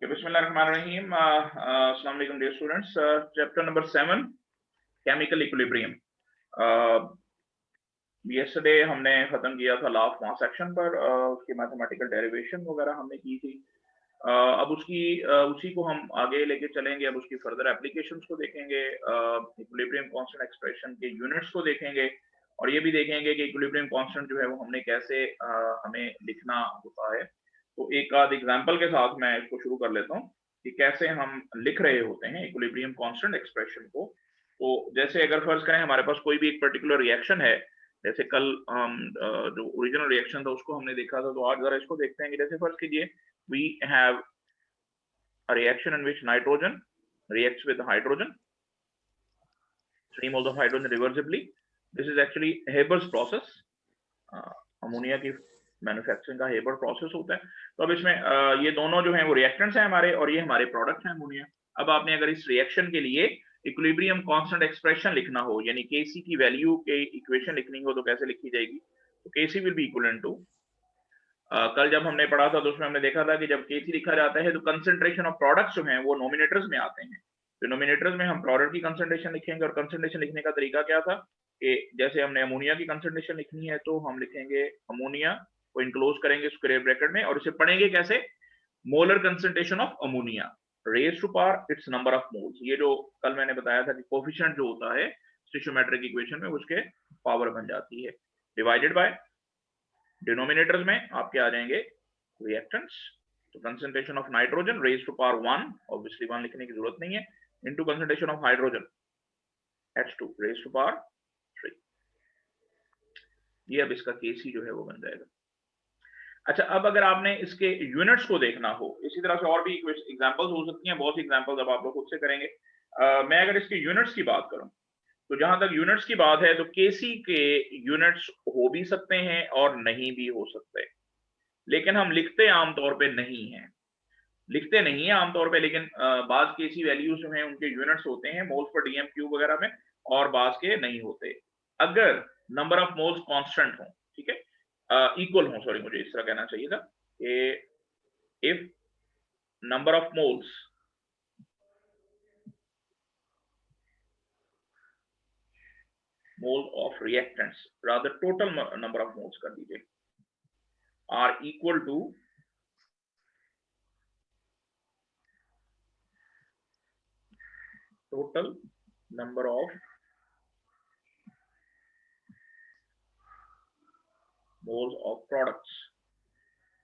Bismillahirrahmanirrahim. Assalamu alaikum dear students. Chapter number 7, chemical equilibrium. Yesterday हमने खत्म किया था लॉ ऑफ मास एक्शन पर, उसकी मैथमेटिकल डेरिवेशन वगैरह हमने की थी. अब उसी को हम आगे लेके चलेंगे. अब उसकी फर्दर एप्लीकेशंस को देखेंगे, इक्विलिब्रियम कांस्टेंट एक्सप्रेशन के यूनिट्स को देखेंगे, और ये भी देखेंगे कि इक्विलिब्रियम कांस्टेंट जो है वो हमने कैसे हमें लिखना होता है. तो एक आध एग्जांपल के साथ मैं इसको शुरू कर लेता हूँ कि कैसे हम लिख रहे होते हैं इक्विलिब्रियम कांस्टेंट एक्सप्रेशन को. तो जैसे अगर फर्ज करें हमारे पास कोई भी एक पर्टिकुलर रिएक्शन है, जैसे कल हम जो ओरिजिनल रिएक्शन था उसको हमने देखा था, तो आज जरा इसको देखते हैं कि जैसे फर्ज कीजिए we have a reaction in which nitrogen reacts with hydrogen, 3 moles of hydrogen reversibly. This is actually Haber's process. Ammonia की मैन्युफैक्चरिंग का हेबर प्रोसेस होता है. तो अब इसमें ये दोनों जो हैं वो रिएक्टेंट्स हैं हमारे, और ये हमारे प्रोडक्ट हैं अमोनिया. अब आपने अगर इस रिएक्शन के लिए इक्विलिब्रियम कांस्टेंट एक्सप्रेशन लिखना हो, यानी Kc की वैल्यू के इक्वेशन लिखनी हो, तो कैसे लिखी जाएगी? तो Kc will be equivalent to, कल जब हमने पढ़ा था तो उसमें हमने देखा था कि जब Kc लिखा जाता है तो कंसंट्रेशन ऑफ प्रोडक्ट्स जो हैं वो नोमिनेटर्स में आते हैं. तो नोमिनेटर्स में हम प्रोडक्ट की कंसंट्रेशन लिखेंगे, और कंसंट्रेशन लिखने का तरीका क्या था कि जैसे हमने अमोनिया की कंसंट्रेशन लिखनी है तो हम लिखेंगे अमोनिया को इनक्लोज करेंगे स्क्वायर ब्रैकेट में, और इसे पढ़ेंगे कैसे? Molar concentration of ammonia raise to power its number of moles. ये जो कल मैंने बताया था कि कोफिशिएंट जो होता है स्टोइचियोमेट्रिक इक्वेशन में उसके पावर बन जाती है, डिवाइडेड बाय डिनोमिनेटर्स में आपके आ जाएंगे रिएक्टेंट्स. तो concentration of nitrogen raise to power 1, obviously 1 लिखने की जरूरत नहीं है, into concentration of hydrogen H2 raise to power 3. ये अब इसका Kc जो है वो बन जाएगा. अच्छा, अब अगर आपने इसके यूनिट्स को देखना हो, इसी तरह से और भी एग्जांपल्स हो सकती हैं, बहुत सी एग्जांपल्स अब आप लोग खुद से करेंगे. मैं अगर इसके यूनिट्स की बात करूं तो जहां तक यूनिट्स की बात है तो Kc के यूनिट्स हो भी सकते हैं और नहीं भी हो सकते, लेकिन हम लिखते आमतौर पे नहीं हैं, लिखते नहीं है आमतौर पे. लेकिन बाज Kc वैल्यूज जो हैं उनके यूनिट्स होते हैं मोल्स पर डीएम क्यूब वगैरह में, और बाज के नहीं होते अगर नंबर ऑफ मोल्स कांस्टेंट हो. ठीक है, इक्वल हो, सॉरी मुझे इस तरह कहना चाहिए था कि if number of moles mole of reactants, rather total number of moles कर दीजिए, are equal to total number of moles of products.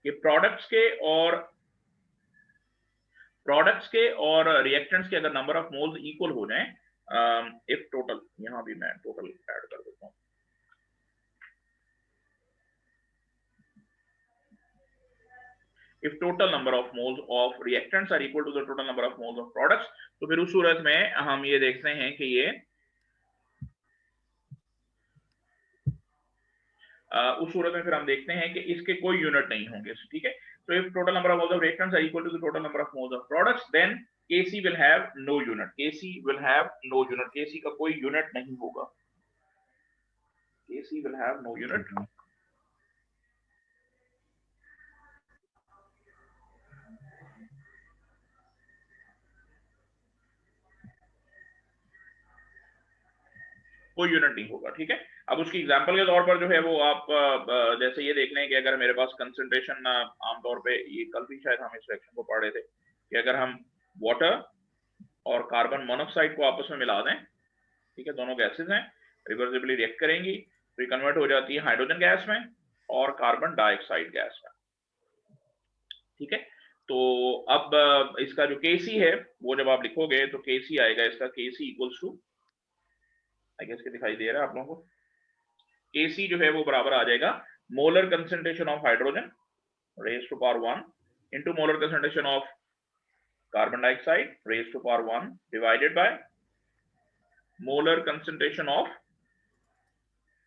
ये प्रोडक्ट्स के और रिएक्टेंट्स के अगर नंबर ऑफ मोल्स इक्वल हो जाएं, इफ टोटल, यहां भी मैं टोटल ऐड कर देता हूं, if total number of moles of reactants are equal to the total number of moles of products, तो फिर उस सूरत में हम ये देखते हैं कि ये उस सूरत में फिर हम देखते हैं कि इसके कोई यूनिट नहीं होंगे. ठीक है, तो if total number of moles of reactants are equal to the total number of moles of products, then Kc will have no unit. Kc will have no unit. Kc का कोई यूनिट नहीं होगा. Kc will have no unit. कोई unit नहीं होगा. ठीक है, अब उसकी एग्जांपल के तौर पर जो है वो आप जैसे ये देख लें कि अगर मेरे पास कंसंट्रेशन आमतौर पे, ये कल भी शायद हम इस रिएक्शन को पढ़ रहे थे कि अगर हम वाटर और कार्बन मोनोऑक्साइड को आपस में मिला दें, ठीक है, दोनों गैसेस हैं, रिवर्सिबली रिएक्ट करेंगी तो ये कन्वर्ट हो जाती है हाइड्रोजन गैस में और कार्बन डाइऑक्साइड गैस में. ठीक है, तो अब इसका जो Kc है वो जब आप लिखोगे तो Kc आएगा, इसका Kc equals to, I guess के दिखाई दे रहा है आप लोगों को, Kc जो है वो बराबर आ जाएगा molar concentration of hydrogen raise to power 1 into molar concentration of carbon dioxide raise to power 1 divided by molar concentration of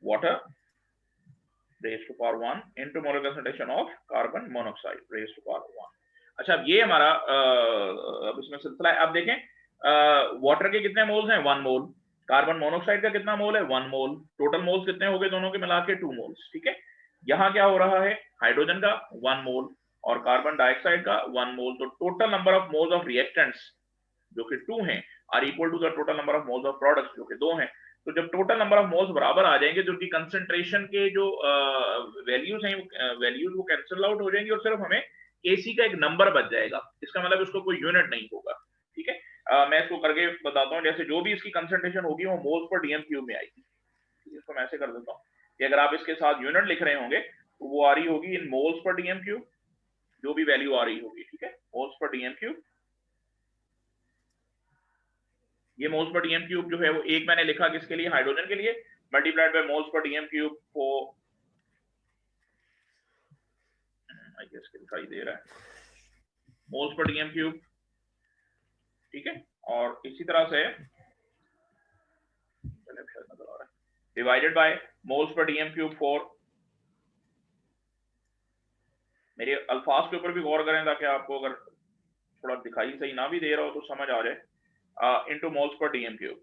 water raise to power 1 into molar concentration of carbon monoxide raise to power 1. अच्छा, अब ये हमारा अब इसमें सिलसिला है. अब देखें वाटर के कितने मोल्स हैं? 1 मोल. कार्बन मोनोऑक्साइड का कितना मोल है? 1 मोल. टोटल मोल्स कितने हो गए दोनों के मिला के? 2 मोल्स. ठीक है, यहां क्या हो रहा है? हाइड्रोजन का 1 मोल, और कार्बन डाइऑक्साइड का 1 मोल। तो total number of moles of reactants जो कि 2 हैं are equal to the total number of moles of products जो कि 2 हैं। तो जब टोटल नंबर ऑफ मोल्स बराबर आ जाएंगे तो उनकी कंसंट्रेशन के जो वैल्यूज हैं वैल्यूज वो कैंसिल आउट हो जाएंगी और सिर्फ हमें केसी का एक नंबर बच जाएगा। इसका मतलब इसको कोई यूनिट नहीं होगा। ठीक है, मैं इसको करके बताता हूँ। जैसे जो भी इसकी कंसंट्रेशन होगी वो मोल्स पर डीएम क्यूब में आएगी। इसको मैं ऐसे कर देता हूँ कि अगर आप इसके साथ यूनिट लिख रहे होंगे तो वो आ रही होगी इन मोल्स पर डीएम क्यूब, जो भी वैल्यू आ रही होगी। ठीक है, मोल्स पर डीएम क्यूब, ये मोल्स पर डीएम क्यूब जो है वो एक मैंने लिखा किसके लिए, हाइड्रोजन के लिए, मल्टीप्लाइड बाय मोल्स पर डीएम क्यूब को आई गेस के दिखाई दे रहा है, मोल्स पर डीएम क्यूब। ठीक है, और इसी तरह से डिवाइडेड बाय मोल्स पर डीएम क्यूब 4। मेरे अल्फाज के ऊपर भी गौर करें ताकि आपको अगर थोड़ा दिखाई सही ना भी दे रहा हो तो समझ आ जाए। इनटू मोल्स पर डीएम क्यूब।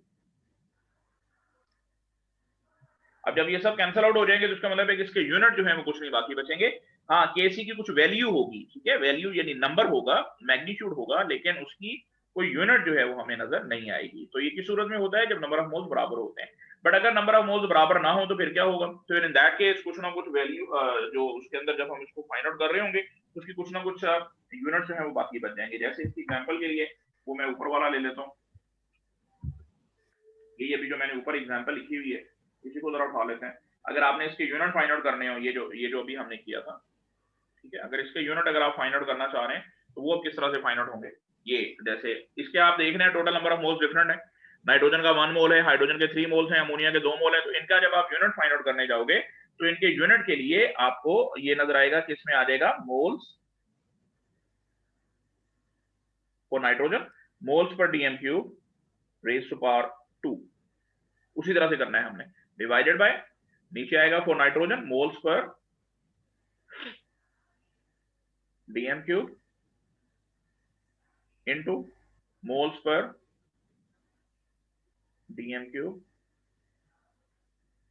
अब जब ये सब कैंसिल आउट हो जाएंगे तो इसका मतलब है कि इसके यूनिट जो है वो कुछ नहीं बाकी बचेंगे। हाँ, केसी की कुछ वैल्यू होगी। ठीक है, वैल्यू यानी नंबर होगा, मैग्नीट्यूड होगा, लेकिन उसकी कोई यूनिट जो है वो हमें नजर नहीं आएगी। तो ये किस सूरत में होता है, जब नंबर ऑफ मोल्स बराबर होते हैं। बट अगर नंबर ऑफ मोल्स बराबर ना हो तो फिर क्या होगा, तो इन दैट केस कुछ ना कुछ वैल्यू जो उसके अंदर जब हम इसको फाइंड आउट कर रहे होंगे उसकी कुछ ना कुछ यूनिट जो है वो बाकी बच जाएंगे। जैसे इसकी एग्जाम्पल के लिए वो मैं ऊपर वाला ले लेता हूँ। ये अभी जो मैंने ऊपर एग्जाम्पल लिखी हुई है इसी को जरा उठा लेते हैं। अगर आपने इसके यूनिट फाइंड आउट करने हो, ये जो अभी हमने किया था, ठीक है, अगर इसके यूनिट अगर आप फाइंड आउट करना चाह रहे हैं तो वो किस तरह से फाइंड आउट होंगे। ये जैसे इसके आप देख रहे हैं total number of moles different है। नाइट्रोजन का 1 मोल है, हाइड्रोजन के 3 मोल्स हैं, अमोनिया के 2 मोल है। तो इनका जब आप यूनिट फाइंड आउट करने जाओगे तो इनके यूनिट के लिए आपको ये नजर आएगा कि इसमें आ जाएगा मोल्स फॉर नाइट्रोजन, मोल्स पर DM cube raise to power 2। उसी तरह से करना है हमने, डिवाइडेड बाय नीचे आएगा फॉर नाइट्रोजन मोल्स पर डीएम क्यूब इनटू मोल्स पर डीएम क्यूब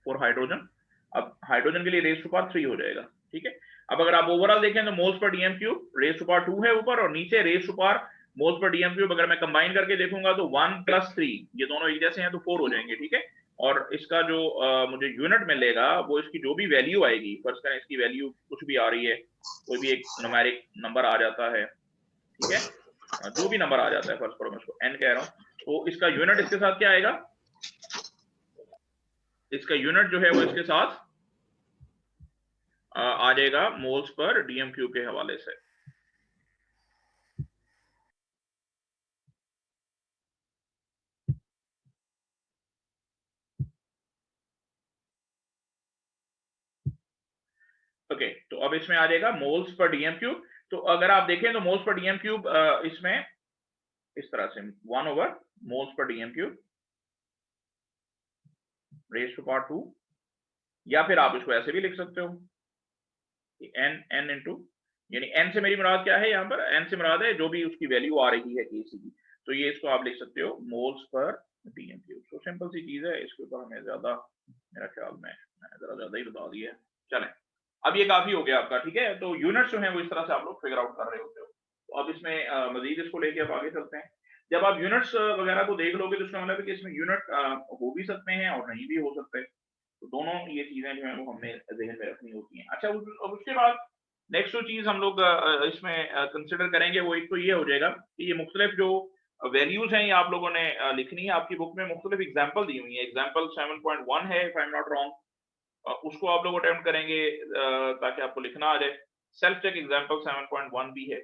फॉर हाइड्रोजन। अब हाइड्रोजन के लिए रेज टू पावर 3 हो जाएगा। ठीक है, अब अगर आप ओवरऑल देखें तो मोल्स पर DM cube raise to power 2 है ऊपर, और नीचे रेज टू पावर मोल्स पर डीएम क्यूब अगर मैं कंबाइन करके देखूंगा तो 1 + 3, ये दोनों एक जैसे हैं तो 4 हो जाएंगे। ठीक है, और इसका जो मुझे यूनिट मिलेगा वो इसकी जो भी वैल्यू आएगी, फर्स्ट करें इसकी वैल्यू कुछ भी आ रही है, कोई भी एक न्यूमेरिक नंबर आ जाता है, ठीक है, जो भी नंबर आ जाता है, फर्स्ट मैं उसको n कह रहा हूं, तो इसका यूनिट इसके साथ क्या आएगा, इसका यूनिट जो है वो इसके साथ आ जाएगा मोल्स पर डीएम क्यूब के हवाले से। ओके, तो अब इसमें आ जाएगा मोल्स पर डीएम क्यूब। तो अगर आप देखें तो मोल्स पर डीएम क्यूब इसमें इस तरह से 1 ओवर मोल्स पर DM cube raise to power 2, या फिर आप इसको ऐसे भी लिख सकते हो n इंटू, यानी n से मेरी मुराद क्या है, यहाँ पर n से मुराद है जो भी उसकी वैल्यू आ रही है केसी की, तो ये इसको आप लिख सकते हो मोल्स पर डीएम क्यूब। तो सिंपल सी चीज है, इसके ऊपर हमें ज्यादा, मेरा ख्याल में मैंने जरा ज्यादा ही बता दिया है। चलें, अब ये काफी हो गया आपका। ठीक है, तो यूनिट्स जो है वो इस तरह से आप लोग फिगर आउट कर रहे होते हो। तो अब इसमें मजीद इसको लेके आप आगे चलते हैं। जब आप यूनिट्स वगैरह को देख लोगे तो इसका मतलब है कि इसमें यूनिट हो भी सकते हैं और नहीं भी हो सकते। तो दोनों ये चीजें जो है वो हमने जहन में रखनी होती हैं। अच्छा, अब उसके बाद नेक्स्ट जो चीज हम लोग इसमें कंसिडर करेंगे वो एक तो ये हो जाएगा कि ये मुख्तलिफ जो वैल्यूज हैं ये आप लोगों ने लिखनी है। आपकी बुक में मुख्तलिफ एग्जाम्पल दी हुई है, एग्जाम्पल 7.1 है if I am not wrong, उसको आप लोग अटेम्प्ट करेंगे ताकि आपको लिखना आ जाए। सेल्फ चेक एग्जाम्पल 7.1 भी है,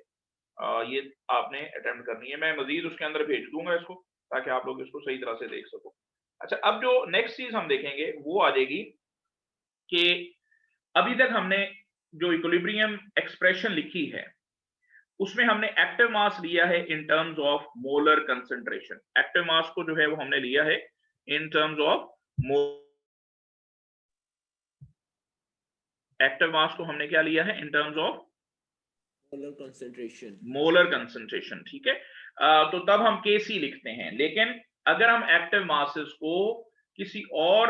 ये आपने अटेम्प्ट करनी है। मैं मजीद उसके अंदर भेज दूंगा इसको ताकि आप लोग इसको सही तरह से देख सको। अच्छा, अब जो नेक्स्ट चीज हम देखेंगे वो आ जाएगी कि अभी तक हमने जो इक्विलिब्रियम एक्सप्रेशन लिखी है उसमें हमने एक्टिव मास लिया है इन terms of molar concentration. Active mass को जो है वो हमने लिया है इन टर्म्स ऑफ एक्टिव मास को हमने क्या लिया है इन टर्म्स ऑफ मोलर कंसंट्रेशन। ठीक है, तो तब हम केसी लिखते हैं। लेकिन अगर हम एक्टिव मासेस को किसी और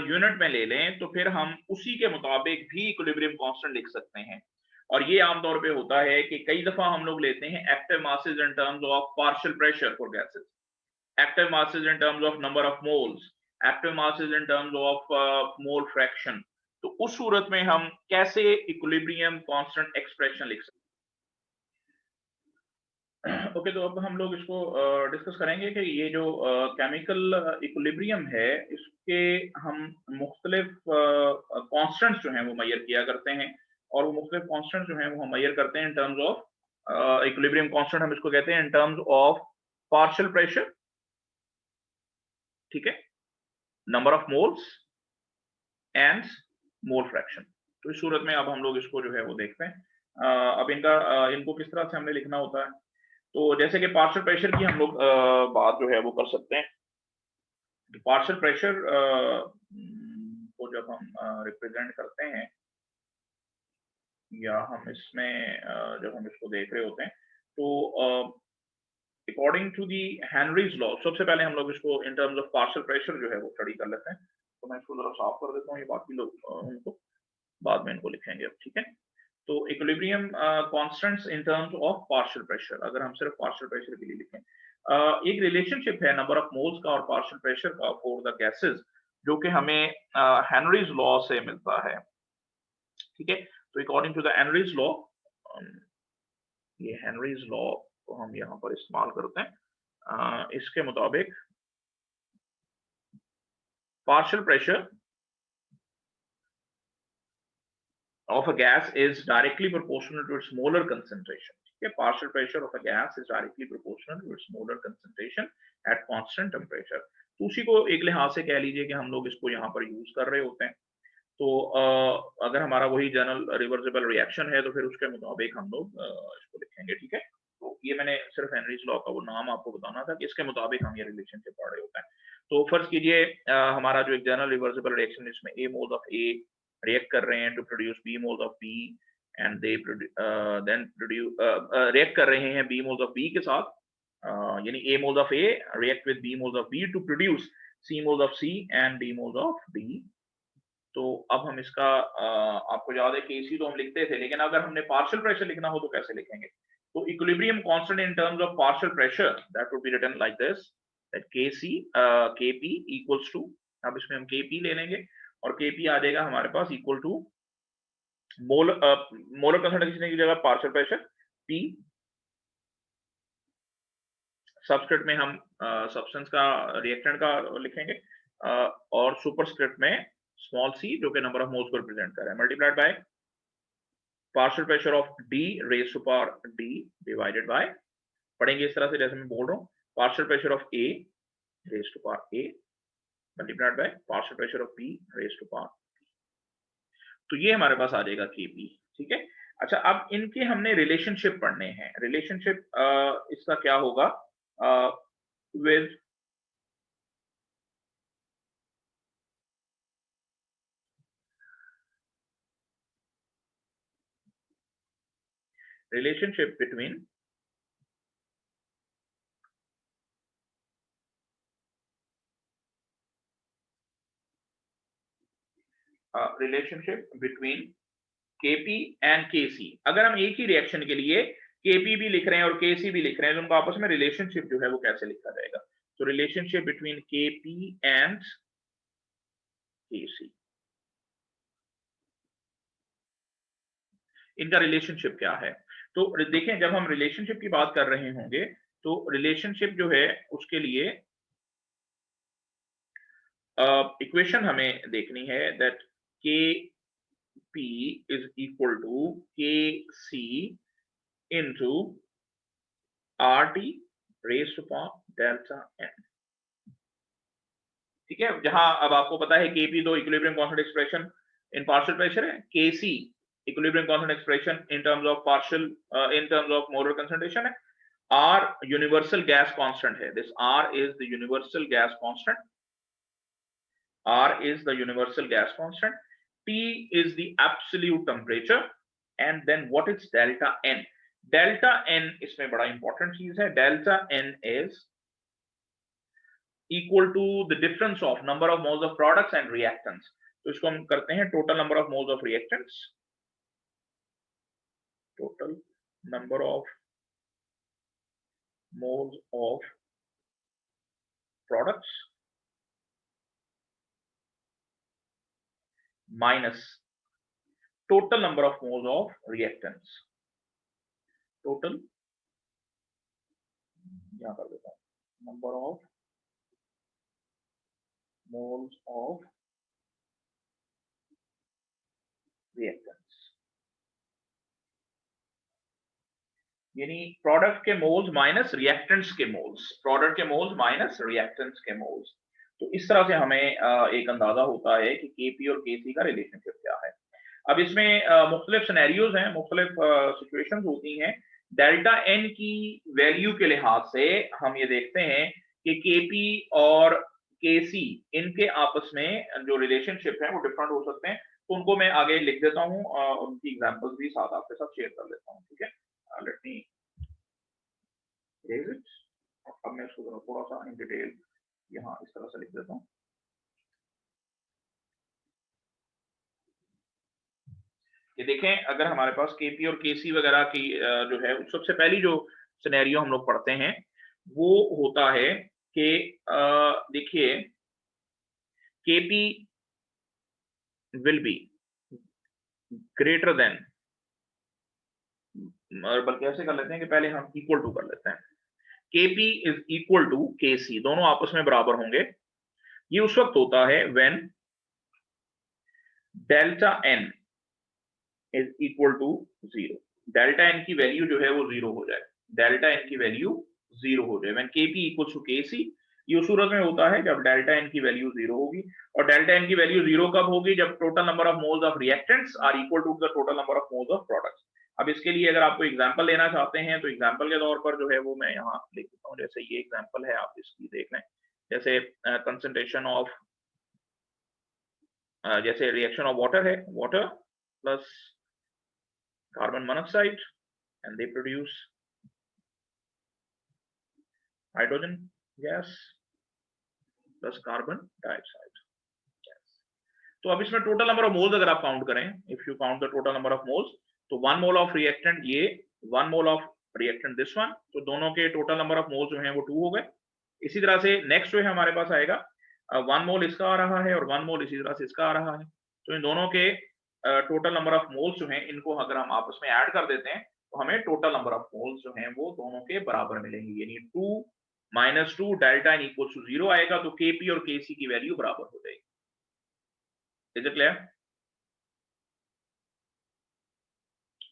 यूनिट में ले लें तो फिर हम उसी के मुताबिक भी इक्विलिब्रियम कांस्टेंट लिख सकते हैं। और ये आमतौर पे होता है कि कई दफा हम लोग लेते हैं active masses in terms of partial pressure for gases, active masses in terms of number of moles, active masses in terms of mole fraction. तो उस सूरत में हम कैसे इक्विलिब्रियम कांस्टेंट एक्सप्रेशन लिख सकते हैं? ओके, तो अब हम लोग इसको डिस्कस करेंगे कि ये जो केमिकल इक्विलिब्रियम है, इसके हम मुख्तलिफ कांस्टेंट्स जो हैं वो मेजर किया करते हैं, और वो मुख्तलिफ कांस्टेंट्स जो हैं वो हम मेजर करते हैं इन टर्म्स ऑफ इक्विलिब्रियम कांस्टेंट, हम इसको कहते हैं इन टर्म्स ऑफ पार्शियल प्रेशर, ठीक है, number of moles and mole fraction. तो इस सूरत में अब हम लोग इसको जो है वो देखते हैं। अब इनको किस तरह से हमने लिखना होता है। तो जैसे कि पार्शियल प्रेशर की हम लोग बात जो है वो कर सकते हैं। पार्शियल प्रेशर को जब हम रिप्रेजेंट करते हैं, या हम इसमें जब हम इसको देख रहे होते हैं, तो according to the Henry's law, सबसे पहले हम लोग इसको in terms of partial pressure जो है वो स्टडी कर लेते हैं। तो मैं इसको जरा साफ कर देता हूँ, ये बाकी लोग उनको बाद में इनको लिखेंगे अब, ठीक है। तो equilibrium constants in terms of partial pressure, अगर हम सिर्फ पार्शियल प्रेशर के लिए लिखें, एक रिलेशनशिप है नंबर ऑफ मोल्स का और पार्शियल प्रेशर का फॉर द गैसेस, जो कि हमें हेनरीज लॉ से मिलता है, ठीक है। तो according to the Henry's law, ये हेनरीज लॉ को हम यहाँ पर इस्तेमाल करते हैं। इसके मुताबिक partial pressure of a gas is directly proportional to its molar concentration. Okay, partial pressure of a gas is directly proportional to its molar concentration at constant temperature. तो उसी को एक लिहाज से कह लीजिए कि हम लोग इसको यहाँ पर यूज कर रहे होते हैं। तो अगर हमारा वही जनरल रिवर्सिबल रिएक्शन है, तो फिर उसके मुताबिक हम लोग इसको लिखेंगे, ठीक है। तो ये मैंने सिर्फ हेनरीज लॉ का वो नाम आपको बताना था कि इसके मुताबिक हम ये रिलेशनशिप पढ़ रहे होते हैं। तो फर्ज कीजिए हमारा जो एक जनरल रिवर्सिबल रिएक्शन, इसमें A moles of A react कर रहे हैं to produce B moles of B, and they then react कर रहे हैं B मोल्स ऑफ B के साथ, यानी A moles of A react with B moles of B to produce C moles of C and D moles of D। तो अब हम इसका आपको याद है Kc तो हम लिखते थे, लेकिन अगर हमने पार्शियल प्रेशर लिखना हो तो कैसे लिखेंगे? तो equilibrium constant in terms of partial pressure, that would be written like this, that Kc Kp equals to, अब इसमें हम Kp ले लेंगे और Kp आ जाएगा हमारे पास इक्वल टू मोलर कंसंट्रेशन की जगह पार्शियल प्रेशर P, सबस्क्रिप्ट में हम सब्सटेंस का रिएक्टेंट का लिखेंगे, और सुपरस्क्रिप्ट में स्मॉल c जो कि नंबर ऑफ मोल्स को रिप्रेजेंट कर रहा है, multiplied by partial pressure of D raise to power D divided by, पढ़ेंगे इस तरह से जैसे मैं बोल रहा हूँ, partial pressure of A raise to power A multiplied by partial pressure of B raise to power, तो ये हमारे पास आ जाएगा Kp, ठीक है। अच्छा, अब इनके हमने रिलेशनशिप पढ़ने हैं। रिलेशनशिप इसका क्या होगा with relationship between relationship between Kp and Kc। अगर हम एक ही रिएक्शन के लिए Kp भी लिख रहे हैं और Kc भी लिख रहे हैं, तो उनका आपस में रिलेशनशिप जो है वो कैसे लिखा जाएगा? तो relationship between Kp and Kc, इनका रिलेशनशिप क्या है? तो देखें, जब हम रिलेशनशिप की बात कर रहे होंगे, तो रिलेशनशिप जो है उसके लिए इक्वेशन हमें देखनी है, that Kp is equal to Kc into RT raised to power delta n, ठीक है। जहां अब आपको पता है Kp तो equilibrium constant expression in partial pressure है, Kc equilibrium constant expression in terms of partial in terms of molar concentration है, R यूनिवर्सल गैस कांस्टेंट है, this R is the universal gas constant, R is the universal gas constant, T is the absolute temperature, and then what is delta n? Delta n इसमें बड़ा important चीज है। Delta n is equal to the difference of number of moles of products and reactants। तो इसको हम करते हैं total number of moles of reactants total number of moles of products minus total number of moles of reactants. Total यहां कर देता हूं, number of moles of reactants, यानी प्रोडक्ट के मोल्स माइनस रिएक्टेंट्स के मोल्स, प्रोडक्ट के moles minus reactants के moles. तो इस तरह से हमें एक अंदाजा होता है कि केपी और केसी का रिलेशनशिप क्या है। अब इसमें मुख्तलिफ सिनेरियोज हैं, मुख्तलिफ सिचुएशंस होती हैं। डेल्टा एन की वैल्यू के लिहाज से हम ये देखते हैं कि केपी और केसी इनके आपस में जो रिलेशनशिप है वो डिफरेंट हो सकते हैं। तो उनको मैं आगे लिख देता हूँ, उनकी एग्जांपल्स भी साथ आपके साथ शेयर कर लेता हूँ। ठीक है, लेट मी erase it। अब मैं इसको थोड़ा सा इन डिटेल यहाँ इस तरह से लिख देता हूँ। ये देखें, अगर हमारे पास केपी और केसी वगैरह की जो है, सबसे पहली जो सिनेरियो हम लोग पढ़ते हैं वो होता है कि देखिए KP will be greater then, बल्कि ऐसे कर लेते हैं कि पहले हम इक्वल टू कर लेते हैं। केपी इज इक्वल टू केसी, दोनों आपस में बराबर होंगे। ये उस वक्त होता है when delta n is equal to 0। Delta n की वैल्यू जो है वो 0 हो जाए, डेल्टा एन की वैल्यू 0 हो जाए व्हेन केपी इक्वल्स टू केसी। ये उस सूरत में होता है जब डेल्टा एन की वैल्यू 0 होगी। और डेल्टा एन की वैल्यू 0 कब होगी? जब total number of moles of reactants are equal to the total number of moles of products. अब इसके लिए अगर आपको एग्जांपल लेना चाहते हैं तो एग्जांपल के तौर पर जो है वो मैं यहाँ लिख देता हूँ। जैसे ये एग्जांपल है, आप इसकी देख लें। जैसे कंसंट्रेशन ऑफ, जैसे रिएक्शन ऑफ वाटर है, water plus carbon monoxide and they produce hydrogen gas plus carbon dioxide gas। तो अब इसमें टोटल नंबर ऑफ मोल्स अगर आप काउंट करें, if you count the total number of moles, तो 1 mole of reactant ये, 1 mole of reactant this one, तो दोनों के टोटल नंबर ऑफ मोल्स जो हैं वो 2 हो गए। इसी तरह से नेक्स्ट जो है हमारे पास आएगा 1 मोल इसका आ रहा है और 1 मोल इसी तरह से इसका आ रहा है। तो इन दोनों के टोटल नंबर ऑफ मोल्स जो हैं इनको अगर हम आपस में ऐड कर देते हैं तो हमें टोटल नंबर ऑफ मोल्स जो हैं वो दोनों के बराबर मिलेंगे, यानी 2 - 2 डेल्टा एन इक्वल्स टू 0 आएगा। तो केपी और केसी की वैल्यू बराबर हो जाएगी। Is it clear?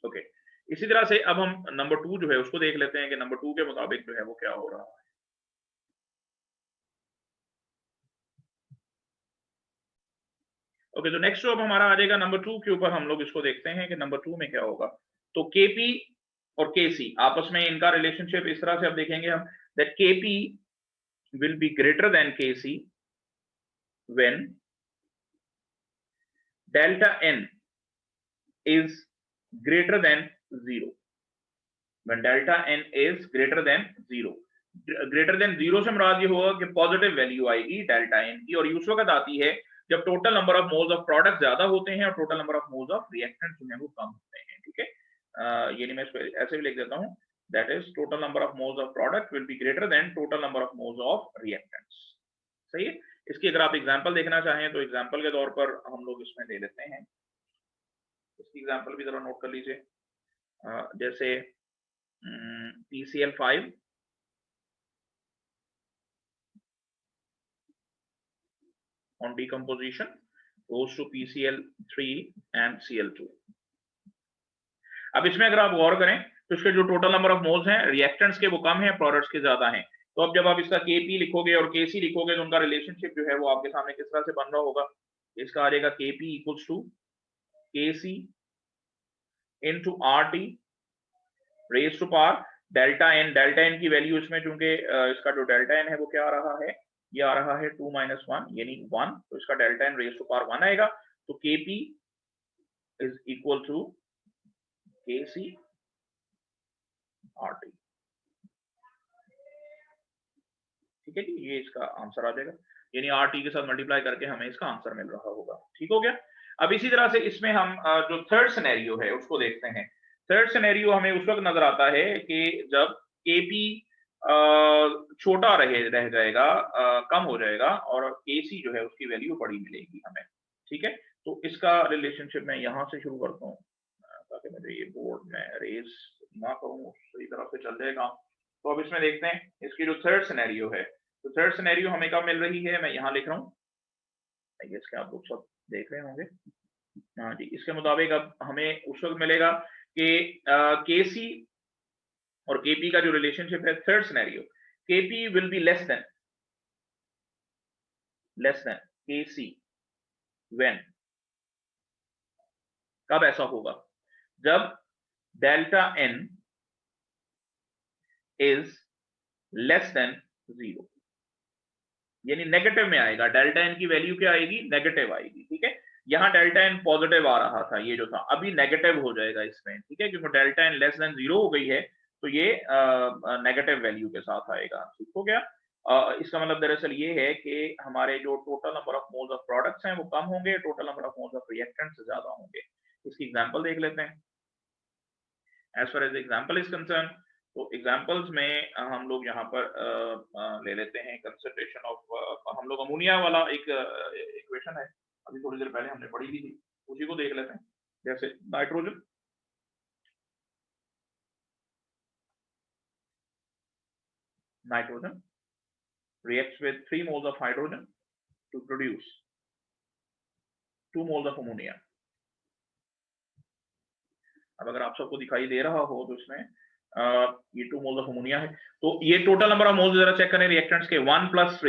ओके, इसी तरह से अब हम नंबर 2 जो है उसको देख लेते हैं कि नंबर 2 के मुताबिक जो है वो क्या हो रहा है। ओके, तो नेक्स्ट जो अब हमारा आ जाएगा नंबर 2 के ऊपर, हम लोग इसको देखते हैं कि नंबर 2 में क्या होगा। तो केपी और केसी आपस में इनका रिलेशनशिप इस तरह से अब देखेंगे हम, that KP will be greater than KC when delta n is greater than 0। When delta n is greater than 0, greater than 0 से मुराद ये होगा कि पॉजिटिव वैल्यू आएगी डेल्टा एन की, और ये उस वक्त आती है जब total number of moles of product ज्यादा होते हैं और total number of moles of reactant जो है वो कम होते हैं। ठीक है, यानी मैं इसको ऐसे भी लिख देता हूं, that is total number of moles of product will be greater then total number of moles of reactants. सही है। इसकी अगर आप एग्जांपल देखना चाहें तो एग्जांपल के तौर पर हम लोग इसमें ले लेते हैं, इसकी एग्जांपल भी जरा नोट कर लीजिए। जैसे PCl5 on decomposition goes to PCl3 and Cl2। अब इसमें अगर आप गौर करें तो इसके जो टोटल नंबर ऑफ मोल्स हैं रिएक्टेंट्स के वो कम है, प्रोडक्ट्स के ज्यादा हैं। तो अब जब आप इसका Kp लिखोगे और Kc लिखोगे तो उनका रिलेशनशिप जो है वो आपके सामने किस तरह से बन रहा होगा। इसका आ जाएगा Kp equals to Kc into RT raise to power delta n. Delta n की वैल्यू इसमें चूंकि इसका जो डेल्टा एन है वो क्या आ रहा है, ये आ रहा है 2 - 1 यानी 1, तो इसका delta n raise to power 1 आएगा। तो Kp is equal to Kc RT। ठीक है जी, ये इसका आंसर आ जाएगा, यानी RT के साथ मल्टीप्लाई करके हमें इसका आंसर मिल रहा होगा। ठीक हो गया। अब इसी तरह से इसमें हम जो थर्ड सिनेरियो है उसको देखते हैं। थर्ड सिनेरियो हमें उस वक्त नजर आता है कि जब Kp छोटा रह जाएगा, कम हो जाएगा और Kc जो है उसकी वैल्यू बड़ी मिलेगी हमें। ठीक है, तो इसका रिलेशनशिप मैं यहां से शुरू करता हूँ ताकि मुझे ये बोर्ड में रेज ना करूँ, सही तरह से चल जाएगा। तो अब इसमें देखते हैं इसकी जो थर्ड सिनेरियो है, तो थर्ड सिनेरियो हमें कब मिल रही है, मैं यहाँ लिख रहा हूँ, इसके आप लोग सब देख रहे होंगे। हाँ जी, इसके मुताबिक अब हमें उस वक्त मिलेगा कि Kc और Kp का जो रिलेशनशिप है, third scenario, Kp will be less than Kc when, कब ऐसा होगा, जब delta n is less than 0, यानी नेगेटिव में आएगा। डेल्टा एन की वैल्यू क्या आएगी, नेगेटिव आएगी। ठीक है, यहाँ डेल्टा एन पॉजिटिव आ रहा था, ये जो था अभी नेगेटिव हो जाएगा इसमें। ठीक है, क्योंकि डेल्टा एन लेस देन 0 हो गई है तो ये नेगेटिव वैल्यू के साथ आएगा। ठीक हो गया। इसका मतलब दरअसल ये है कि हमारे जो total number of moles of products हैं वो कम होंगे, total number of moles of reactants ज्यादा होंगे। इसकी एग्जांपल देख लेते हैं। As far as example is concern, तो एग्जांपल्स में हम लोग यहाँ पर ले लेते हैं कंसंट्रेशन ऑफ, हम लोग अमोनिया वाला एक इक्वेशन है, अभी थोड़ी देर पहले हमने पढ़ी ली थी, उसी को देख लेते हैं। जैसे nitrogen reacts with 3 moles of hydrogen to produce 2 moles of ammonia। अब अगर आप सबको दिखाई दे रहा हो तो इसमें ये 2 मोल्स ऑफ अमोनिया है, तो ये टोटल नंबर ऑफ मोल्स जरा चेक करें रिएक्टेंट्स के, 1 +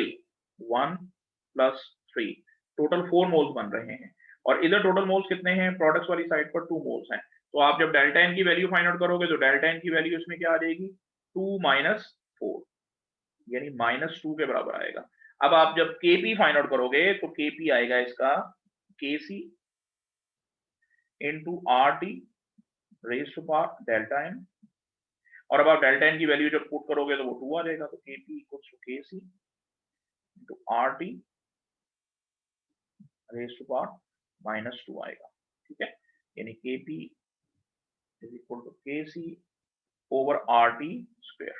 3 टोटल 4 मोल्स बन रहे हैं। और इधर टोटल मोल्स कितने हैं, प्रोडक्ट्स वाली साइड पर 2 मोल्स हैं। तो आप जब डेल्टा एन की वैल्यू फाइंड आउट करोगे तो डेल्टा एन की वैल्यू इसमें क्या आ जाएगी, 2 - 4, यानी -2 के बराबर आएगा। अब आप जब Kp फाइंड आउट करोगे तो Kp आएगा इसका Kc into RT raise to power delta n, और अब आप डेल्टा एन की वैल्यू जब पुट करोगे तो वो 2 आ जाएगा, तो Kp equals to Kc into RT raise to power -2 आएगा। ठीक है, यानी Kp is equal to Kc over RT square,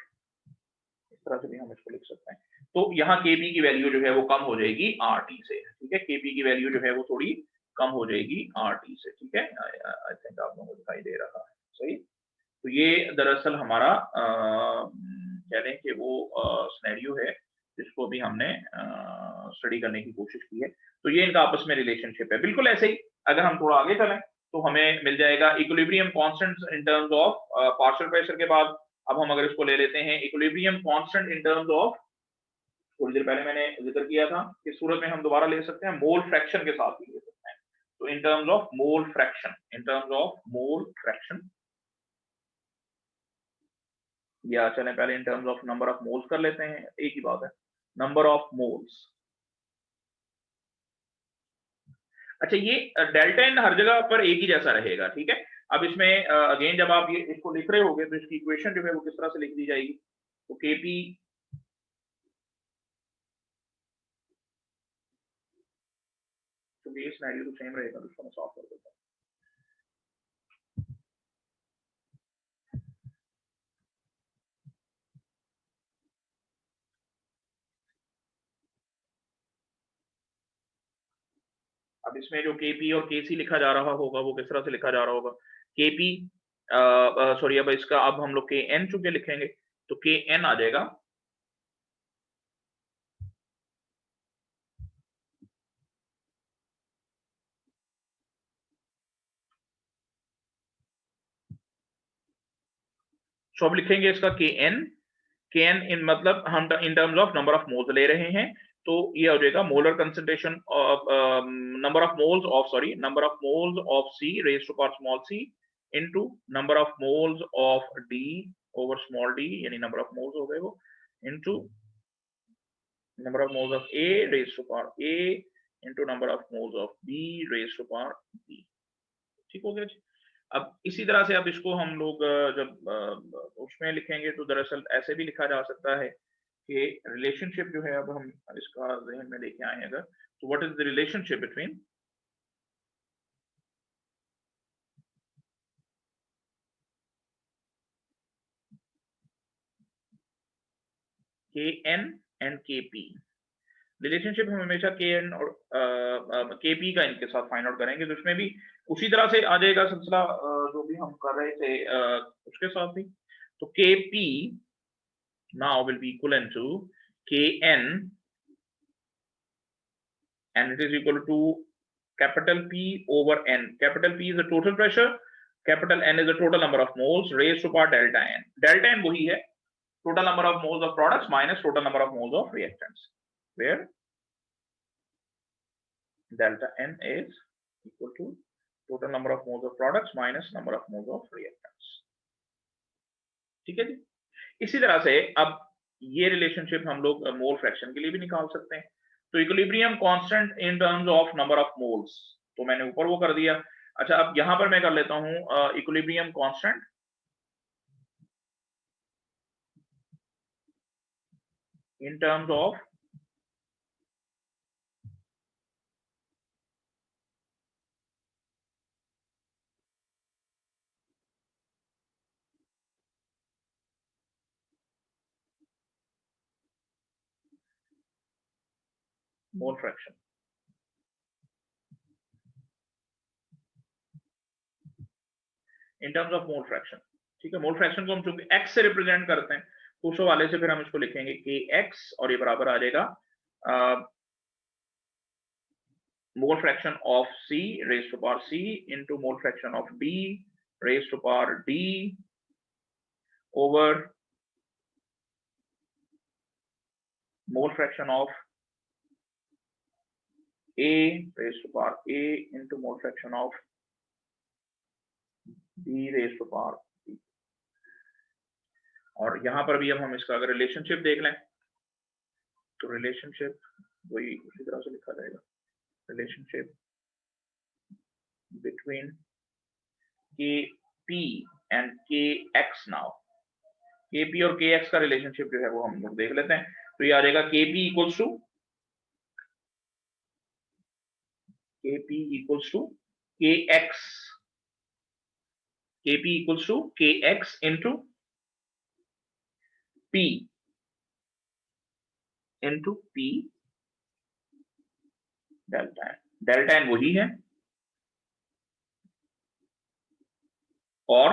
इस तरह से भी हम इसको लिख सकते हैं। तो यहाँ Kp की वैल्यू जो है वो कम हो जाएगी RT से। ठीक है, Kp की वैल्यू जो है वो थोड़ी कम हो जाएगी RT से। ठीक है, आई थिंक आप लोगों को दिखाई दे रहा है, सही। तो ये दरअसल हमारा कह लें कि वो सिनेरियो है जिसको भी हमने स्टडी करने की कोशिश की है। तो ये इनका आपस में रिलेशनशिप है। बिल्कुल ऐसे ही अगर हम थोड़ा आगे चलें तो हमें मिल जाएगा equilibrium constant in terms of partial pressure के बाद। अब हम अगर इसको ले लेते हैं equilibrium constant in terms of, थोड़ी देर पहले मैंने जिक्र किया था, इस सूरत में हम दोबारा ले सकते हैं मोल फ्रैक्शन के साथ भी ले सकते हैं। तो इन टर्म्स ऑफ मोल फ्रैक्शन, या चलें पहले इन terms of number of moles कर लेते हैं, एक ही बात है, नंबर ऑफ मोल्स। अच्छा, ये डेल्टा एन हर जगह पर एक ही जैसा रहेगा। ठीक है, अब इसमें अगेन जब आप ये इसको लिख रहे होगे तो इसकी इक्वेशन जो है वो किस तरह से लिख दी जाएगी, तो Kp तो बेस वैल्यू तो सेम रहेगा, तो इसको मैं सॉल्व कर देता हूं। अब इसमें जो Kp और Kc लिखा जा रहा होगा वो किस तरह से लिखा जा रहा होगा, Kp सॉरी, अब इसका अब हम लोग Kn चुके लिखेंगे, तो Kn आ जाएगा तो अब लिखेंगे इसका Kn इन मतलब हम in terms of number of moles ले रहे हैं, तो ये हो जाएगा molar concentration of number of moles of C raise to power small c into number of moles of D over small d, यानी नंबर ऑफ मोल्स हो गए वो, into number of moles of A raise to power A into number of moles of B raise to power B। ठीक हो गया जी। अब इसी तरह से अब इसको हम लोग जब उसमें लिखेंगे तो दरअसल ऐसे भी लिखा जा सकता है कि रिलेशनशिप जो है, अब हम इसका ज़हन में लेके आए अगर, तो what is the relationship between Kn and Kp। Relationship हम हमेशा Kn और Kp का इनके साथ फाइंड आउट करेंगे, तो इसमें भी उसी तरह से आ जाएगा सिलसिला जो भी हम कर रहे थे उसके साथ ही। तो Kp now will be equivalent to Kn, and it is equal to capital P over N. Capital P is the total pressure, capital N is the total number of moles raised to power delta N. Delta N वही है total number of moles of products minus total number of moles of reactants, where delta N is equal to total number of moles of products minus number of moles of reactants। ठीक है जी। इसी तरह से अब ये relationship हम लोग mole fraction के लिए भी निकाल सकते हैं। तो equilibrium constant in terms of number of moles, तो मैंने ऊपर वो कर दिया। अच्छा, अब यहां पर मैं कर लेता हूं equilibrium constant in terms of mole fraction. In terms of mole fraction, ठीक है। मोल फ्रैक्शन को हम चूंकि x से रिप्रेजेंट करते हैं तो उस वाले से फिर हम इसको लिखेंगे kx, और ये बराबर आ जाएगा mole fraction of C raised to power C into mole fraction of D raised to power D over mole fraction of A raised to power A into mole fraction of B raised to power B। और यहां पर भी अब हम इसका अगर relationship देख लें तो रिलेशनशिप वही उसी तरह से लिखा जाएगा, relationship between Kp and Kx। Now Kp और Kx का रिलेशनशिप जो है वो हम लोग देख लेते हैं। तो ये आ जाएगा Kp equals to Kx, Kp equals to Kx into P delta n. Delta n वही है, और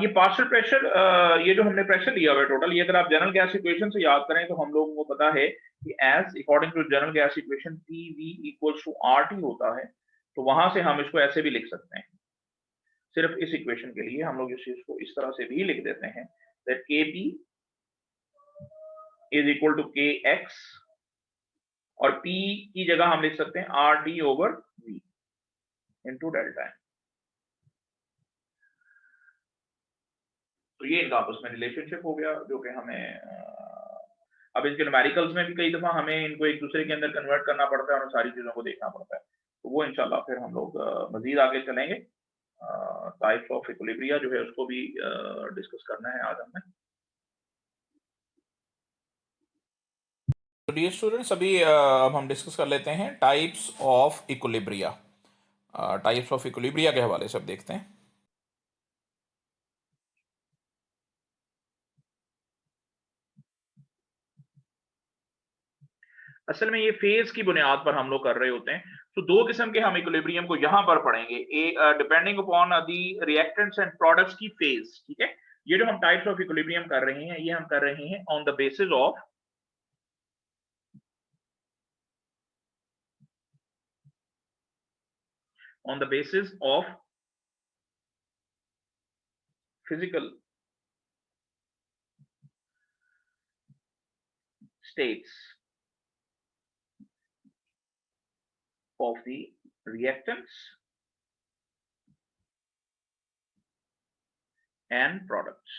ये पार्शियल प्रेशर, ये जो हमने प्रेशर लिया हुआ है टोटल, ये अगर आप जनरल गैस इक्वेशन से याद करें तो हम लोग को पता है कि as according to general gas equation PV equals to RT होता है। तो वहां से हम इसको ऐसे भी लिख सकते हैं, सिर्फ इस इक्वेशन के लिए हम लोग इस चीज को इस तरह से भी लिख देते हैं that Kp is equal to Kx, और P की जगह हम लिख सकते हैं RT over V into delta n. तो ये इनका आपस में रिलेशनशिप हो गया, जो कि हमें अब इनके न्यूमेरिकल्स में भी कई दफा हमें इनको एक दूसरे के अंदर कन्वर्ट करना पड़ता है और सारी चीजों को देखना पड़ता है। तो वो इंशाल्लाह फिर हम लोग मजीद आगे चलेंगे। टाइप्स ऑफ इक्विलिब्रिया जो है उसको भी डिस्कस करना है आज हमने। तो डियर स्टूडेंट्स, अभी अब हम डिस्कस कर लेते हैं types of equilibria. Types of equilibria के हवाले से अब देखते हैं। असल में ये फेज की बुनियाद पर हम लोग कर रहे होते हैं। तो दो किस्म के हम इक्विलिब्रियम को यहां पर पढ़ेंगे, depending upon the reactants and products की फेज। ठीक है, ये जो हम टाइप्स ऑफ इक्विलिब्रियम कर रहे हैं ये हम कर रहे हैं on the basis of physical states of the reactants and products।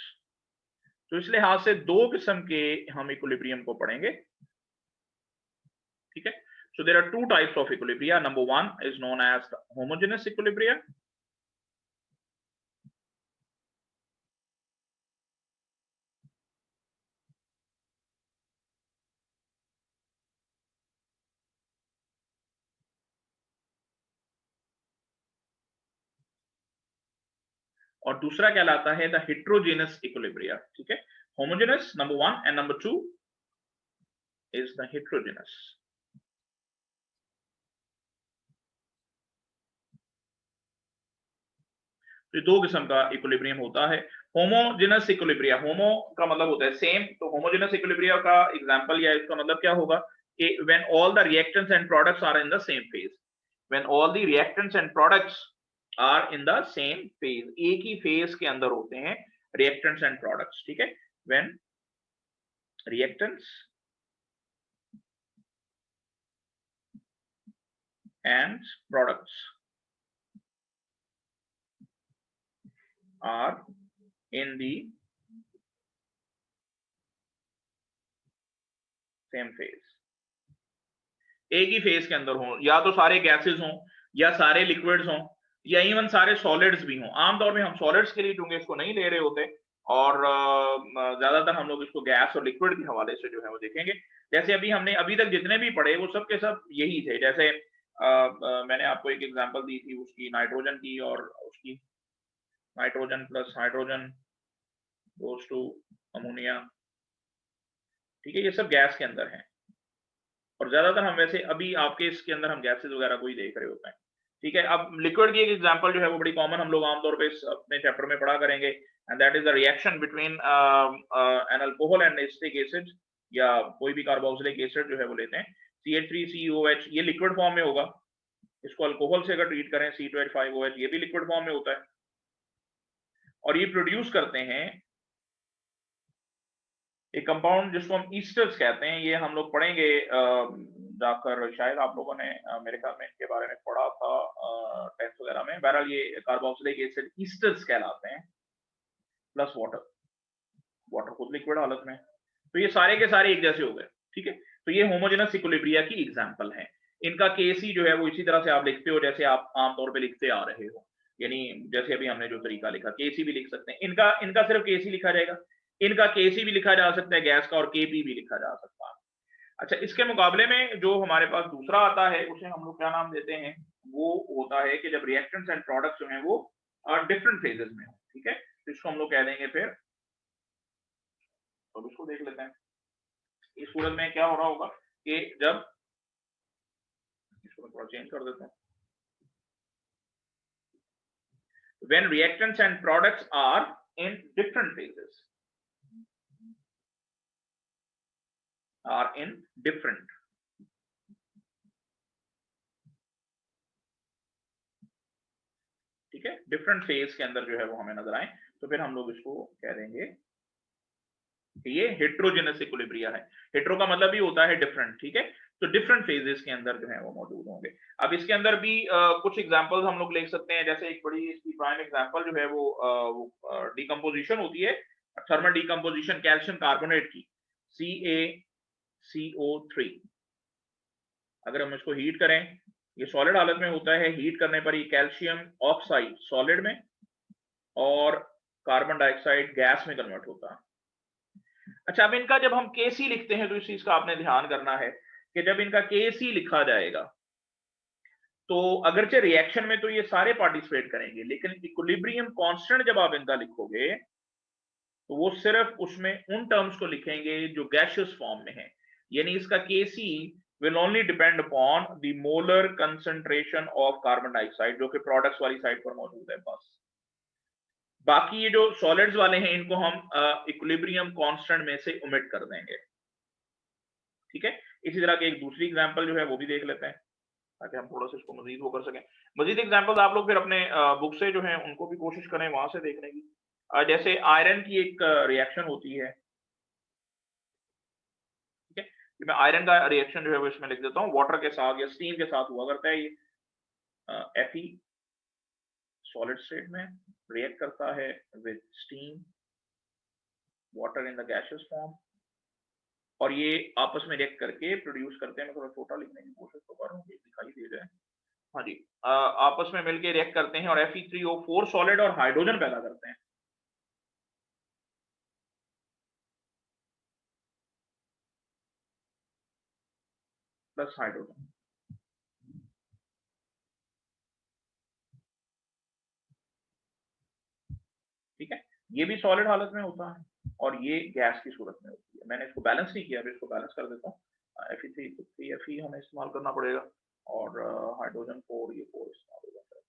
तो इस लिहाज से दो किस्म के हम इक्विलिब्रियम को पढ़ेंगे। ठीक है, so there are two types of equilibria। number one is known as homogeneous equilibria, और दूसरा कहलाता है द हेट्रोजेनस इक्विलिब्रिया। ठीक है, homogeneous number 1 and number 2 is the heterogeneous. तो दो किस्म का इक्विलिब्रियम होता है। होमोजेनस इक्विलिब्रिया, होमो का मतलब होता है सेम, तो होमोजेनस इक्विलिब्रिया का एग्जांपल या इसका मतलब क्या होगा कि when all the reactants and products are in the same phase, when all the reactants and products are in the same phase, एक ही फेज के अंदर होते हैं रिएक्टेंट्स एंड प्रोडक्ट्स। ठीक है, when reactants and products are in the same phase, एक ही फेज के अंदर हो, या तो सारे गैसेस हों या सारे लिक्विड्स हों या इवन सारे सॉलिड्स भी हों। आमतौर पे हम सॉलिड्स के लिए चूंकि इसको नहीं ले रहे होते और ज्यादातर हम लोग इसको गैस और लिक्विड के हवाले से जो है वो देखेंगे। जैसे अभी हमने अभी तक जितने भी पढ़े वो सब के सब यही थे। जैसे मैंने आपको एक एग्जांपल दी थी उसकी नाइट्रोजन की, और उसकी nitrogen plus hydrogen goes to ammonia. ठीक है, ये सब गैस के अंदर है और ज्यादातर हम वैसे अभी आपके इसके अंदर हम गैसेस वगैरह को ही देख रहे होते हैं। ठीक है, अब लिक्विड की एक एग्जांपल जो है वो बड़ी कॉमन हम लोग आमतौर पे अपने चैप्टर में पढ़ा करेंगे, and that is the reaction between an alcohol and acetic acid, या कोई भी कार्बोक्सिलिक एसिड जो है वो लेते हैं, CH3COH, ये लिक्विड फॉर्म में होगा। इसको अल्कोहल से अगर ट्रीट करें C2H5OH, ये भी लिक्विड फॉर्म में होता है और ये प्रोड्यूस करते हैं एक कंपाउंड जिसको हम ईस्टर्स कहते हैं। ये हम लोग पढ़ेंगे जाकर, शायद आप लोगों ने मेरे ख्याल में इनके बारे में पढ़ा था 10th वगैरह में। बहरहाल ये कार्बोक्सिलिक एसिड ईस्टर्स कहलाते हैं, प्लस वाटर, वाटर खुद लिक्विड हालत में। तो ये सारे के सारे एक जैसे हो गए। ठीक है, तो ये होमोजेनस इक्विलिब्रिया की एग्जांपल है। इनका केसी जो है वो इसी तरह से आप लिखते हो जैसे आप आमतौर पे लिखते आ रहे हो, यानी जैसे अभी हमने जो तरीका लिखा, केसी भी लिख सकते हैं। इनका इनका सिर्फ केसी लिखा जाएगा, इनका केसी भी लिखा जा सकता है गैस का, और केपी भी लिखा जा सकता है। अच्छा, इसके मुकाबले में जो हमारे पास दूसरा आता है उसे हम लोग क्या नाम देते हैं, वो होता है कि जब रिएक्टेंट्स एंड प्रोडक्ट्स जो हैं वो डिफरेंट फेजेस में हो। ठीक है, तो इसको हम लोग कह देंगे फिर, तो इसको देख लेते हैं। इस सूरत में क्या हो रहा होगा कि जब, इसको मैं थोड़ा चेंज कर देता हूँ, when reactants and products are in different phases, are in different, ठीक है, डिफरेंट फेज के अंदर जो है वो हमें नजर आए, तो फिर हम लोग इसको कह देंगे कि ये हेट्रोजेनस इक्विलिब्रिया है। हेट्रो का मतलब भी होता है डिफरेंट। ठीक है, तो डिफरेंट फेजेस के अंदर जो है वो मौजूद होंगे। अब इसके अंदर भी कुछ एग्जांपल्स हम लोग ले सकते हैं। जैसे एक बड़ी इसकी प्राइम एग्जांपल जो है वो डिकम्पोजिशन होती है, थर्मल डिकम्पोजिशन कैल्शियम कार्बोनेट की, CaCO3। अगर हम इसको हीट करें, ये सॉलिड हालत में होता है, हीट करने पर ये कैल्शियम ऑक्साइड सॉलिड में और कार्बन डाइऑक्साइड गैस में कन्वर्ट होता है। अच्छा, अब इनका जब हम केसी लिखते हैं तो इस चीज का आपने ध्यान करना है कि जब इनका केसी लिखा जाएगा तो अगरचे रिएक्शन में तो ये सारे पार्टिसिपेट करेंगे, लेकिन इक्विलिब्रियम कांस्टेंट जब आप इनका लिखोगे तो वो सिर्फ उसमें उन टर्म्स को लिखेंगे जो गैसियस फॉर्म में है, यानी इसका केसी will only depend upon the molar concentration of carbon dioxide, जो कि प्रोडक्ट्स वाली साइड पर मौजूद है बस। बाकी ये जो सॉलिड्स वाले हैं इनको हम इक्विलिब्रियम कांस्टेंट में से ओमिट कर देंगे। ठीक है, इसी तरह की एक दूसरी एग्जांपल जो है वो भी देख लेते हैं ताकि हम थोड़ा सा इसको मजीद वो कर सकें। मजीद एग्जांपल्स आप लोग फिर अपने बुक से जो है उनको भी कोशिश करें वहां से देखने की। जैसे आयरन की एक रिएक्शन होती है, ठीक है, मैं आयरन का रिएक्शन जो है वो इसमें लिख देता हूँ, वाटर के साथ या स्टीम के साथ हुआ करता है। ये Fe सॉलिड स्टेट में रिएक्ट करता है with steam, water in the gaseous form, और ये आपस में रिएक्ट करके प्रोड्यूस करते हैं। मैं थोड़ा छोटा लिखने की कोशिश तो कर रहा हूँ कि दिखाई दे जाए। हाँ जी, आपस में मिलकर रिएक्ट करते हैं और Fe3O4 सॉलिड और हाइड्रोजन पैदा करते हैं। प्लस हाइड्रोजन, ये भी सॉलिड हालत में होता है और ये गैस की सूरत में होती है। मैंने इसको बैलेंस नहीं किया, अभी इसको बैलेंस कर देता हूँ। Fe3 तो 3Fe हमें इस्तेमाल करना पड़ेगा और हाइड्रोजन 4 ये 4 इस्तेमाल हो जाता है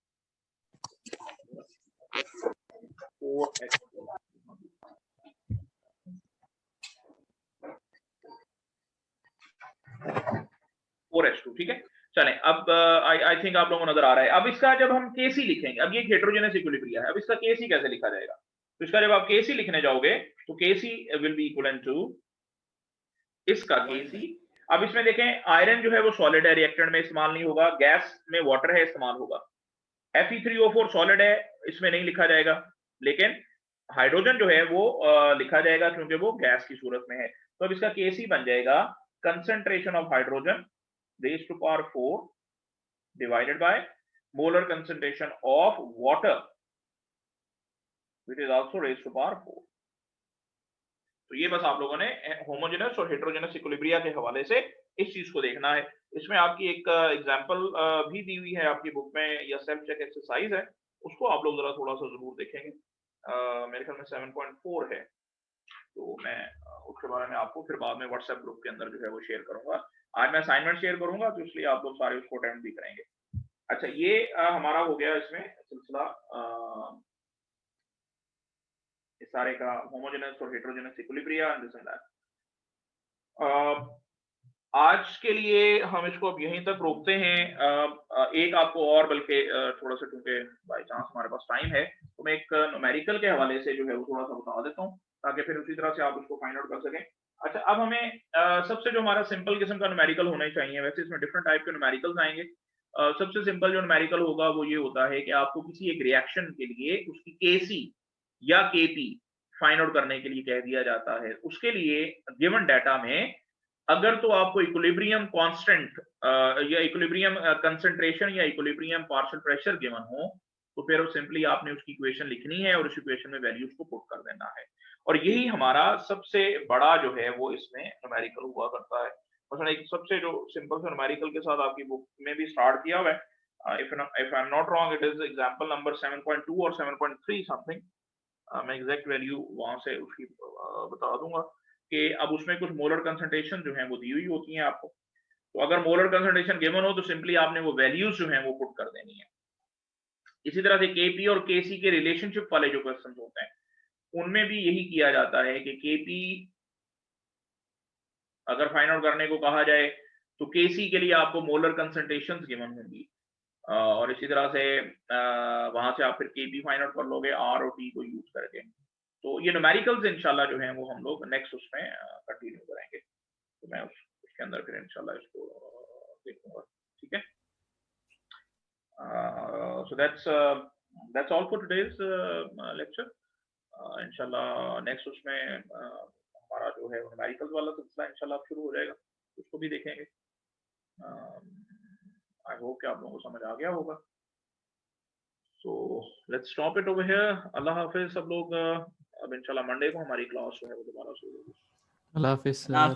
4H2, ठीक है। चलें, अब आई थिंक आप लोगों को नजर आ रहा है। अब इसका जब हम Kc लिखेंगे, अब ये हेटेरोजेनस इक्विलिब्रिया है, अब इसका Kc कैसे लिखा जाएगा? तो इसका जब आप Kc लिखने जाओगे तो Kc will be equivalent to इसका Kc। अब इसमें देखें, आयरन जो है वो सॉलिड है, रिएक्टेंट में इस्तेमाल नहीं होगा, गैस में वाटर है, इस्तेमाल होगा। Fe3O4 सॉलिड है, इसमें नहीं लिखा जाएगा, लेकिन हाइड्रोजन जो है वो लिखा जाएगा क्योंकि वो गैस की सूरत में है। तो अब इसका Kc बन जाएगा concentration of hydrogen raised to power 4 divided by molar concentration of water which is also raised to power 4। तो ये बस आप लोगों ने होमोजेनस और हेटेरोजेनस इक्विलिब्रिया के हवाले से इस चीज को देखना है। इसमें आपकी एक एग्जांपल भी दी हुई है आपकी बुक में, या सेल्फ चेक एक्सरसाइज है, उसको आप लोग जरा थोड़ा सा जरूर देखेंगे। मेरे ख्याल में 7.4 है, तो मैं उसके बारे में आपको फिर बाद में व्हाट्सएप ग्रुप के अंदर जो है वो शेयर करूंगा। आज मैं असाइनमेंट शेयर करूंगा, तो इसलिए आप लोग सारे उसको अटेंड भी करेंगे। अच्छा, ये हमारा हो गया इसमें सिलसिला इस सारे का होमोजेनस और heterogeneous equilibria and this and that. आज के लिए हम इसको अब यहीं तक रोकते हैं। एक आपको और, बल्कि थोड़ा सा, क्योंकि बाई चांस हमारे पास टाइम है, तो मैं एक न्यूमेरिकल के हवाले से जो है वो थोड़ा सा बता देता हूँ, ताकि फिर उसी तरह से आप उसको फाइंड आउट कर सकें। अच्छा, अब हमें सबसे जो हमारा सिंपल किस्म का न्यूमेरिकल होना चाहिए, वैसे इसमें डिफरेंट टाइप के न्यूमेरिकल्स आएंगे। सबसे सिंपल जो न्यूमेरिकल होगा वो ये होता है कि आपको किसी एक रिएक्शन के लिए उसकी Kc या Kp फाइंड आउट करने के लिए कह दिया जाता है। उसके लिए गिवन डाटा में अगर तो आपको इक्विलिब्रियम कांस्टेंट या इक्विलिब्रियम कंसंट्रेशन या इक्विलिब्रियम पार्शियल प्रेशर गिवन हो, तो फिर सिंपली आपने उसकी इक्वेशन लिखनी है और उस इक्वेशन में वैल्यूज को पुट कर देना है। और यही हमारा सबसे बड़ा जो है वो इसमें न्यूमेरिकल हुआ करता है। मतलब एक सबसे जो सिंपल से न्यूमेरिकल के साथ आपकी बुक में भी स्टार्ट किया हुआ है, if I am not wrong, it is example number 7.2 और 7.3 समथिंग। मैं एग्जैक्ट वैल्यू वहां से उसकी बता दूंगा कि अब उसमें कुछ मोलर कंसंट्रेशन जो है वो दी हुई होती हैं आपको। तो अगर मोलर कंसंट्रेशन गिवन हो तो सिंपली आपने वो वैल्यूज जो हैं वो पुट कर देनी है। इसी तरह से Kp और Kc के रिलेशनशिप वाले जो क्वेश्चन होते हैं उनमें भी यही किया जाता है कि Kp अगर फाइंड आउट करने को कहा जाए तो Kc के लिए आपको मोलर कंसंट्रेशंस गिवन होंगी, और इसी तरह से वहां से आप फिर Kp फाइंड आउट कर लोगे R और T को यूज करके। तो ये न्यूमेरिकल्स इंशाल्लाह जो हैं वो हम लोग नेक्स्ट उसमें कंटिन्यू करेंगे। तो मैं उसके अंदर फिर इंशाल्लाह इसको देखूंगा, ठीक है। So that's all for today's lecture. इंशाल्लाह नेक्स्ट उसमें हमारा जो है न्यूमेरिकल्स वाला सिलसिला इंशाल्लाह शुरू हो जाएगा, उसको भी देखेंगे। आई होप कि आप लोगों को समझ आ गया होगा। So let's stop it over here. Allah हाफिज सब लोग। अब इंशाल्लाह मंडे को हमारी क्लास जो है वो दोबारा शुरू होगी। अल्लाह हाफिज सर।